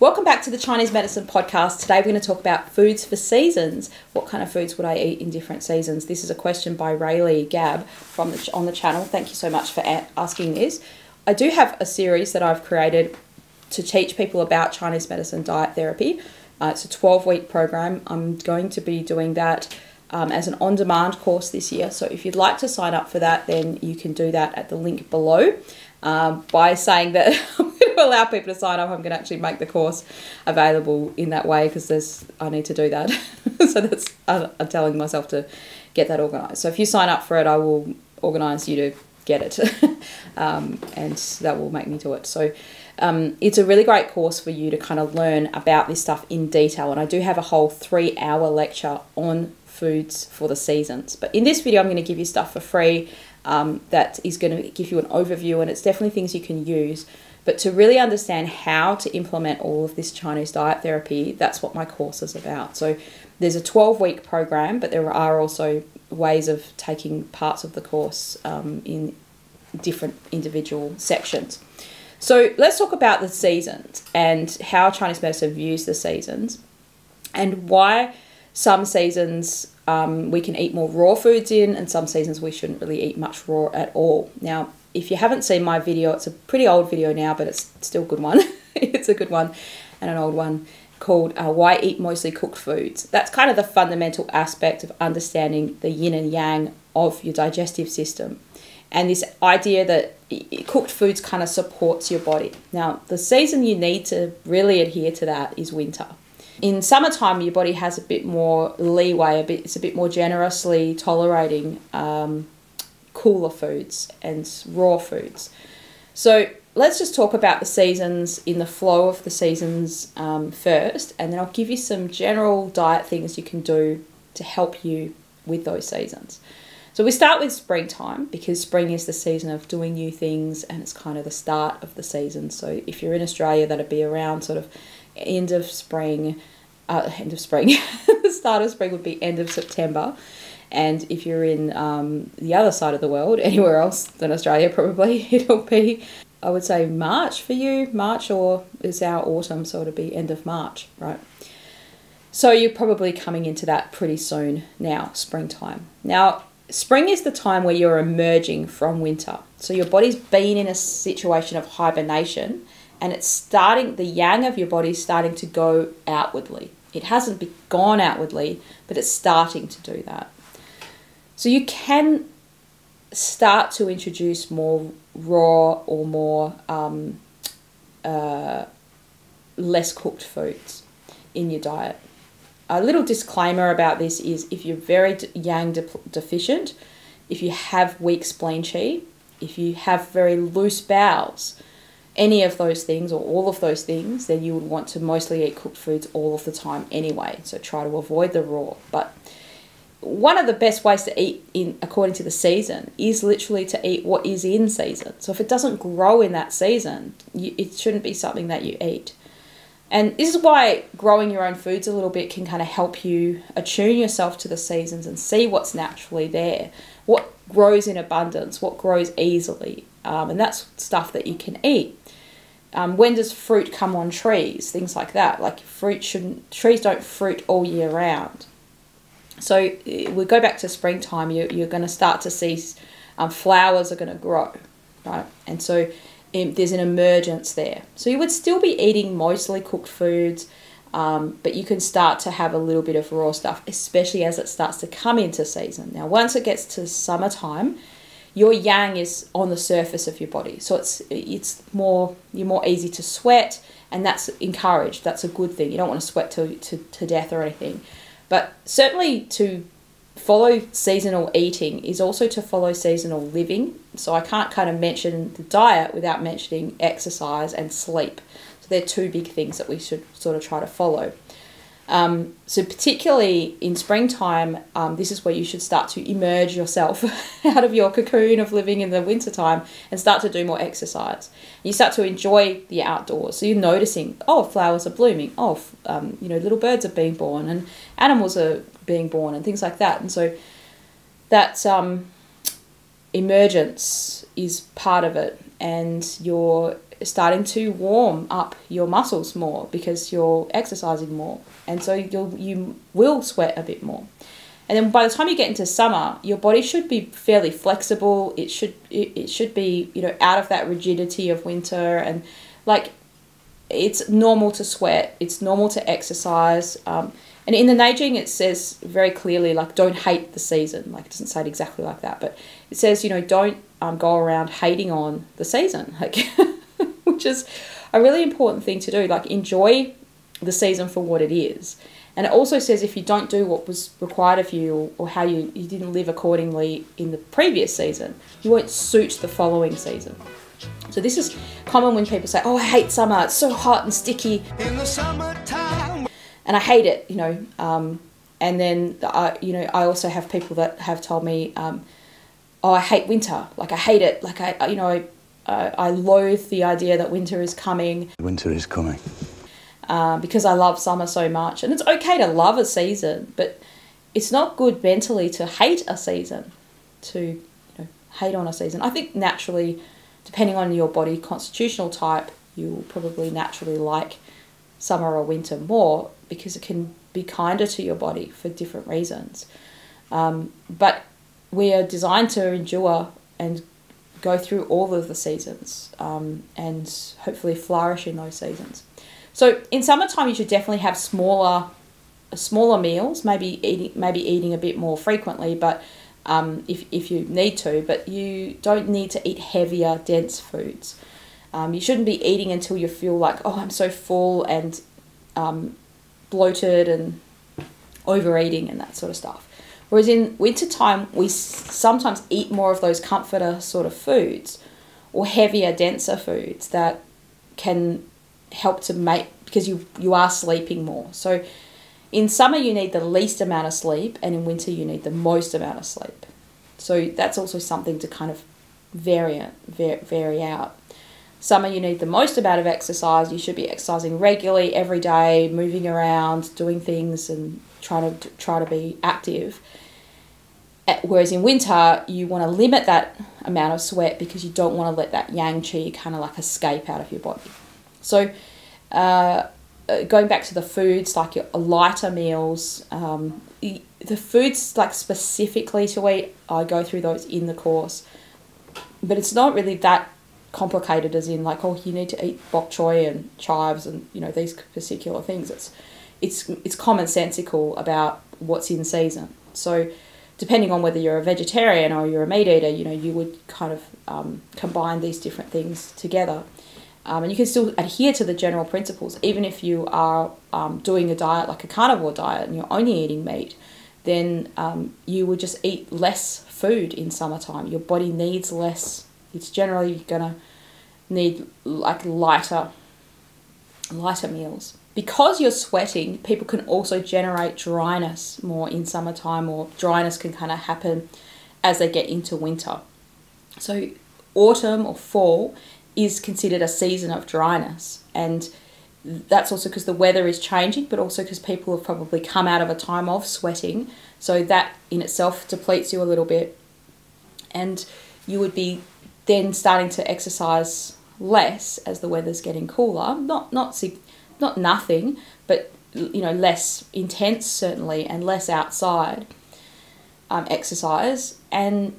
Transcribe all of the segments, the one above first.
Welcome back to the Chinese Medicine Podcast. Today we're going to talk about foods for seasons. What kind of foods would I eat in different seasons? This is a question by Rayleigh Gab on the channel. Thank you so much for asking this. I do have a series that I've created to teach people about Chinese medicine diet therapy. It's a 12-week program. I'm going to be doing that as an on-demand course this year. So if you'd like to sign up for that, then you can do that at the link below. By saying that I'm going to allow people to sign up, I'm going to actually make the course available in that way because I need to do that. So I'm telling myself to get that organised. So if you sign up for it, I will organise you to get it, and that will make me do it. So it's a really great course for you to kind of learn about this stuff in detail. And I do have a whole 3-hour lecture on foods for the seasons. But in this video, I'm going to give you stuff for free. That is going to give you an overview, and it's definitely things you can use. But to really understand how to implement all of this Chinese diet therapy, that's what my course is about. So there's a 12-week program, but there are also ways of taking parts of the course in different individual sections. So let's talk about the seasons and how Chinese medicine views the seasons and why some seasons we can eat more raw foods in, and some seasons we shouldn't really eat much raw at all. Now, if you haven't seen my video, it's a pretty old video now, but it's still a good one. It's a good one and an old one called Why Eat Mostly Cooked Foods. That's kind of the fundamental aspect of understanding the yin and yang of your digestive system. And this idea that cooked foods kind of supports your body. Now, the season you need to really adhere to that is winter. In summertime, your body has a bit more leeway, it's a bit more generously tolerating cooler foods and raw foods. So let's just talk about the seasons in the flow of the seasons first, and then I'll give you some general diet things you can do to help you with those seasons. So we start with springtime because spring is the season of doing new things and it's kind of the start of the season. So if you're in Australia, that'd be around sort of end of spring. The start of spring would be end of September. And if you're in the other side of the world, anywhere else than Australia probably, it'll be, I would say, March for you. March, or is our autumn, so it'll be end of March, right? So you're probably coming into that pretty soon now, springtime. Now, spring is the time where you're emerging from winter. So your body's been in a situation of hibernation, and it's starting, the yang of your body is starting to go outwardly. It hasn't gone outwardly, but it's starting to do that. So you can start to introduce more raw or more less cooked foods in your diet. A little disclaimer about this is if you're very yang deficient, if you have weak spleen qi, if you have very loose bowels, any of those things or all of those things, then you would want to mostly eat cooked foods all of the time anyway. So try to avoid the raw. But one of the best ways to eat according to the season is literally to eat what is in season. So if it doesn't grow in that season, it shouldn't be something that you eat. And this is why growing your own foods a little bit can kind of help you attune yourself to the seasons and see what's naturally there, what grows in abundance, what grows easily. And that's stuff that you can eat. When does fruit come on trees? Things like that. Like trees don't fruit all year round. So we go back to springtime, you're going to start to see flowers are going to grow, right? And so there's an emergence there. So you would still be eating mostly cooked foods, but you can start to have a little bit of raw stuff, especially as it starts to come into season. Now, once it gets to summertime, your yang is on the surface of your body. So you're more easy to sweat, and that's encouraged. That's a good thing. You don't want to sweat to death or anything. But certainly to follow seasonal eating is also to follow seasonal living. So I can't kind of mention the diet without mentioning exercise and sleep. So they're two big things that we should sort of try to follow. So particularly in springtime, this is where you should start to emerge yourself out of your cocoon of living in the wintertime and start to do more exercise. You start to enjoy the outdoors. So you're noticing, oh, flowers are blooming. Oh, little birds are being born and animals are being born and things like that. And so that emergence is part of it, and your starting to warm up your muscles more because you're exercising more, and so you will sweat a bit more. And then by the time you get into summer, your body should be fairly flexible. It should be, you know, out of that rigidity of winter, and like it's normal to sweat. It's normal to exercise. And in the Neijing, it says very clearly, like, don't hate the season. Like, it doesn't say it exactly like that, but it says, you know, don't go around hating on the season, like, which is a really important thing to do. Like, enjoy the season for what it is. And it also says if you don't do what was required of you, or how you didn't live accordingly in the previous season, you won't suit the following season. So this is common when people say, oh, I hate summer, it's so hot and sticky in the summertime, and I hate it, you know. And then I also have people that have told me, oh, I hate winter, like I hate it, like I loathe the idea that winter is coming. Winter is coming. Because I love summer so much. And it's okay to love a season, but it's not good mentally to hate a season, to hate on a season. I think naturally, depending on your body constitutional type, you will probably naturally like summer or winter more because it can be kinder to your body for different reasons. But we are designed to endure and go through all of the seasons, and hopefully flourish in those seasons. So in summertime, you should definitely have smaller meals, maybe eating a bit more frequently, but if you need to, but you don't need to eat heavier, dense foods. You shouldn't be eating until you feel like, oh, I'm so full and bloated and overeating and that sort of stuff. Whereas in wintertime, we sometimes eat more of those comforter sort of foods, or heavier, denser foods that can help to make, because you are sleeping more. So in summer you need the least amount of sleep, and in winter you need the most amount of sleep. So that's also something to kind of vary out. Summer you need the most amount of exercise. You should be exercising regularly every day, moving around, doing things, and try to be active. Whereas in winter you want to limit that amount of sweat because you don't want to let that yang qi kind of like escape out of your body. So going back to the foods, like your lighter meals, the foods like specifically to eat, I go through those in the course, but it's not really that complicated as in like, oh, you need to eat bok choy and chives and these particular things. It's commonsensical about what's in season. So depending on whether you're a vegetarian or you're a meat eater, you would kind of combine these different things together. And you can still adhere to the general principles. Even if you are doing a diet like a carnivore diet and you're only eating meat, then you would just eat less food in summertime. Your body needs less. It's generally going to need like lighter meals. Because you're sweating, people can also generate dryness more in summertime, or dryness can kind of happen as they get into winter. So autumn or fall is considered a season of dryness, and that's also because the weather is changing, but also because people have probably come out of a time of sweating, so that in itself depletes you a little bit, and you would be then starting to exercise less as the weather's getting cooler. Not nothing, but less intense certainly, and less outside exercise. And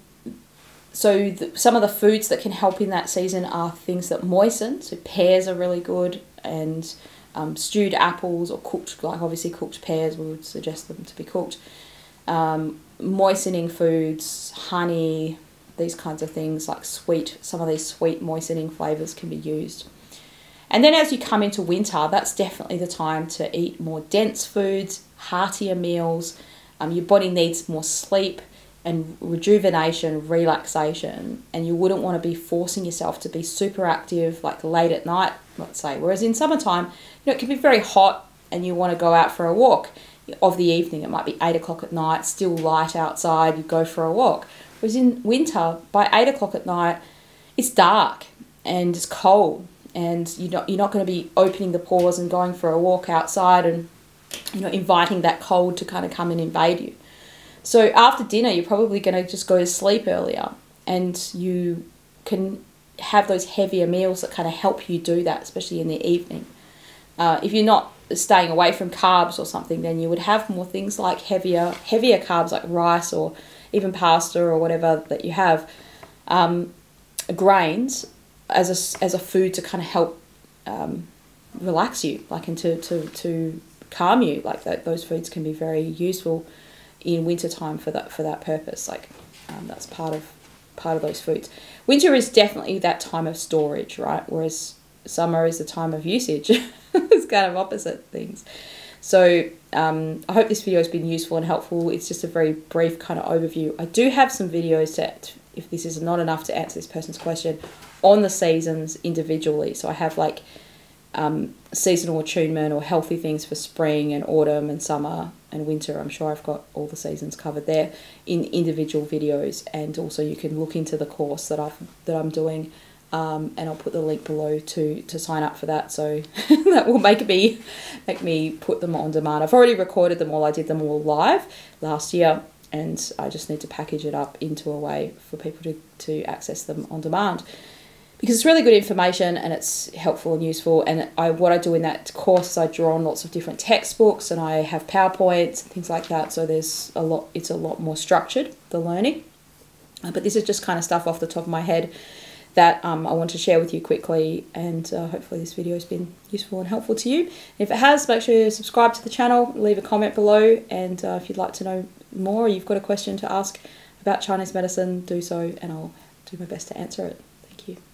so some of the foods that can help in that season are things that moisten. So pears are really good, and stewed apples, or cooked, like obviously cooked pears, we would suggest them to be cooked. Moistening foods, honey, these kinds of things, like some of these sweet moistening flavours can be used. And then as you come into winter, that's definitely the time to eat more dense foods, heartier meals. Your body needs more sleep and rejuvenation, relaxation, and you wouldn't want to be forcing yourself to be super active like late at night, let's say. Whereas in summertime, it can be very hot and you want to go out for a walk of the evening. It might be 8 o'clock at night, still light outside, you go for a walk. Whereas in winter, by 8 o'clock at night, it's dark and it's cold, and you're not going to be opening the pores and going for a walk outside and inviting that cold to kind of come and invade you. So after dinner, you're probably going to just go to sleep earlier, and you can have those heavier meals that kind of help you do that, especially in the evening. If you're not staying away from carbs or something, then you would have more things like heavier carbs like rice or even pasta or whatever that you have, grains as a food to kind of help relax you, like, and to calm you. Like those foods can be very useful in winter time for that purpose. Like that's part of those foods. Winter is definitely that time of storage, right? Whereas summer is the time of usage. It's kind of opposite things. So I hope this video has been useful and helpful. It's just a very brief kind of overview. I do have some videos if this is not enough to answer this person's question, on the seasons individually. So I have like seasonal attunement or healthy things for spring and autumn and summer and winter. I'm sure I've got all the seasons covered there in individual videos, and also you can look into the course that I'm doing, and I'll put the link below to sign up for that. So that will make me put them on demand. I've already recorded them all. I did them all live last year, and I just need to package it up into a way for people to access them on demand, because it's really good information and it's helpful and useful. And what I do in that course is I draw on lots of different textbooks, and I have PowerPoints and things like that. So it's a lot more structured, the learning. But this is just kind of stuff off the top of my head that I want to share with you quickly, and hopefully this video has been useful and helpful to you. If it has, make sure you subscribe to the channel, leave a comment below, and if you'd like to know more or you've got a question to ask about Chinese medicine, do so, and I'll do my best to answer it. Thank you.